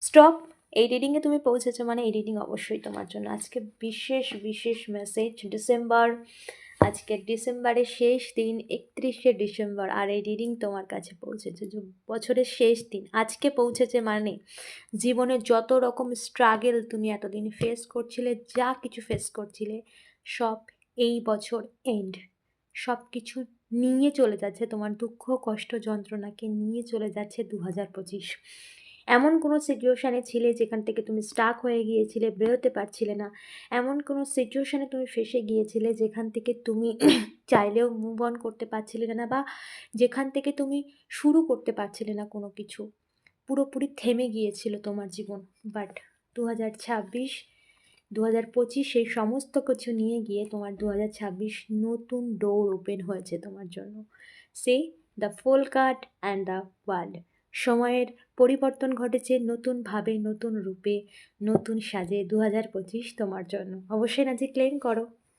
Stop. এই রিডিংয়ে তুমি পৌঁছেছো মানে এই রিডিং অবশ্যই তোমার জন্য। আজকে বিশেষ বিশেষ মেসেজ। ডিসেম্বর, আজকে ডিসেম্বরের শেষ দিন, 31শে ডিসেম্বর, আর এই রিডিং তোমার কাছে পৌঁছেছে যে বছরের শেষ দিন আজকে পৌঁছেছে মানে জীবনে যত রকম স্ট্রাগেল তুমি এতদিন ফেস করছিলে, যা কিছু ফেস করছিলে, সব এই বছর এন্ড, সব কিছু নিয়ে চলে যাচ্ছে, তোমার দুঃখ কষ্ট যন্ত্রণাকে নিয়ে চলে যাচ্ছে 2025। এমন কোনো সিচুয়েশানে ছিলে যেখান থেকে তুমি স্টাক হয়ে গিয়েছিলে, বেরোতে পারছিলে না, এমন কোনো সিচুয়েশানে তুমি ফেসে গিয়েছিলে যেখান থেকে তুমি চাইলেও মুভ অন করতে পারছিলে না, বা যেখান থেকে তুমি শুরু করতে পারছিলে না কোনো কিছু, পুরোপুরি থেমে গিয়েছিল তোমার জীবন। বাট 2026, 2025 সেই সমস্ত কিছু নিয়ে গিয়ে তোমার 2026 নতুন ডোর ওপেন হয়েছে তোমার জন্য। সে the fool card and the world. সময়ের পরিবর্তন ঘটেছে নতুনভাবে, নতুন রূপে, নতুন সাজে 2025 তোমার জন্য। অবশ্যই না যে ক্লেম করো।